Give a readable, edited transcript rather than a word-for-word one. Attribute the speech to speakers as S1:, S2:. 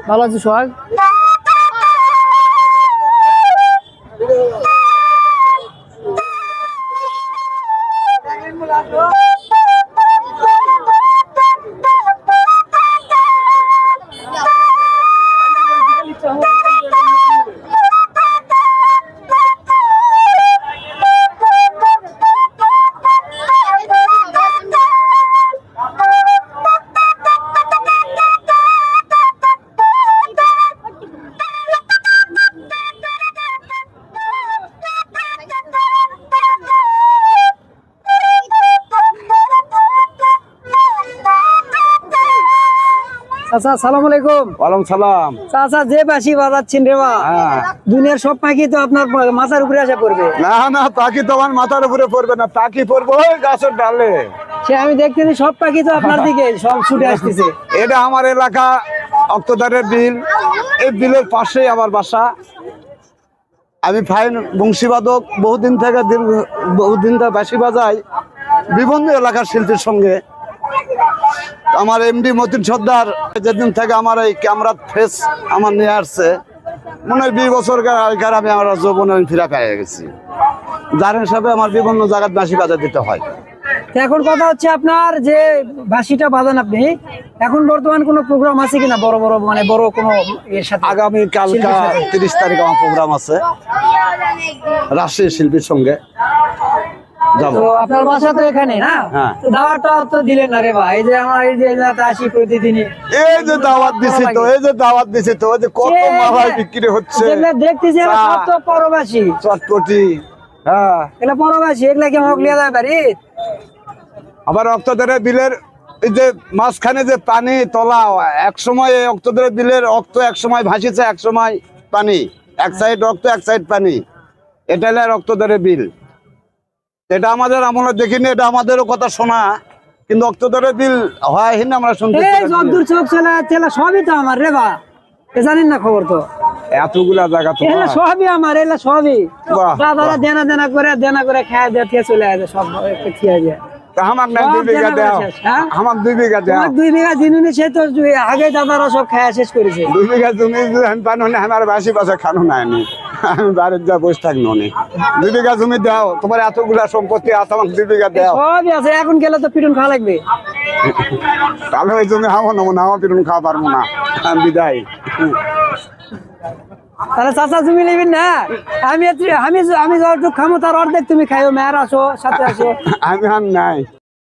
S1: ভালো আছি সোহাগ। চাচা আসসালামু আলাইকুম।
S2: ওয়ালাইকুম সালাম।
S1: চাচা যে বাঁশি বাজাচ্ছেন রে বা, দুনিয়ার সব পাখি তো আপনার মাথার উপরে আসা পড়বে।
S2: না না, পাখি তো আমার মাথার উপরে পড়বে না, পাখি পড়বে ওই গাছের ডালে।
S1: সে আমি দেখতেছি সব পাখি তো আপনার দিকে সব ছুটে আসতেছে।
S2: এটা আমার এলাকা অক্তদারের বিল, এই বিলের পাশেই আমার বাসা। আমি ফাইন বংশীবাদক, বহুদিন থেকে বাঁশি বাজাই বিভিন্ন এলাকার শিল্পীর সঙ্গে। আমার এমডি মতিন সর্দার যেদিন থেকে আমার এই ক্যামেরা ফেস আমার নিয়ে আসছে, মনে হয় 20 বছর আগের আমি আমার যৌবনে আমি ফিরে পেয়ে গেছি। যার হিসাবে আমার বিভিন্ন জায়গায় বাঁশি বাজা দিতে হয়।
S1: এখন কথা হচ্ছে আপনার যে বাঁশিটা বাজান আপনি, এখন বর্তমান কোনো প্রোগ্রাম আছে কিনা বড় বড় মানে বড় কোনো এর সাথে?
S2: আগামী কালকা 30 তারিখ আমার প্রোগ্রাম আছে রাজশাহী শিল্পীর সঙ্গে যাব।
S1: তো আপনার বাসা তো এখানে না?
S2: হ্যাঁ।
S1: তো দাওয়াতটা তো দিলেন না রে ভাই। এই যে আমার এই যে এলাকাতে আসি প্রতিদিনই,
S2: এই যে দাওয়াত দিছি তো, এই যে দাওয়াত দিছি তো, ওই যে কত মালাই বিক্রি হচ্ছে,
S1: যেগুলো দেখতেছি এগুলো সব তো পরবাসী
S2: চটপটি। হ্যাঁ,
S1: এগুলো পরবাসী, এগুলা কি আমাকে লিয়ে যায় বাড়ি?
S2: আবার অক্তদারের বিলের এই যে মাঝখানে যে পানি তলা, এক সময় এই অক্তদারের বিলের রক্ত এক সময় ভাসিছে, এক সময় পানি, এক সাইড রক্ত এক সাইড পানি। এটা হলো রক্তদারের বিল। এটা আমাদের আমলে দেখিনি, এটা আমাদেরও কথা শোনা, কিন্তু অক্তদারের বিল হয়নি আমরা শুনতে।
S1: এই যদ্দূর চোখ চলে তেলা সবই তো আমার রে বা, এ জানেন না খবর তো?
S2: এতগুলা জায়গা তো
S1: এগুলা সবই আমার, এগুলা সবই
S2: বাহ,
S1: দাদারা দেনা করে খায় দিয়ে চলে আসে সব খেয়ে যায়।
S2: হামাক না 2 বিঘা দেও, হামাক 2 বিঘা দেও।
S1: 2 বিঘা জিনুনি সে তো আগে দাদারা সব খায় শেষ করেছে।
S2: 2 বিঘা জমি আমি পানো না, আমার বাসি বাসা খানো না, আমি বাড়ির যা বসে থাকনো নি। 2 বিঘা জমি দাও, তোমার এতগুলা সম্পত্তি আছে, আমাকে 2 বিঘা দাও।
S1: সবই আছে, এখন গেলে তো পিটুন খাওয়া লাগবে।
S2: তাহলে ওই জমি হামো নেবো না, আমার পিরুন খাওয়া পারবো না, আমি বিদায়।
S1: তাহলে চাচা তুমি নেবেন না? আমি আমি যতটুকু খামো তার অর্ধেক তুমি খাইও, মেয়ের আসো সাথে আসো।
S2: আমি আর নাই।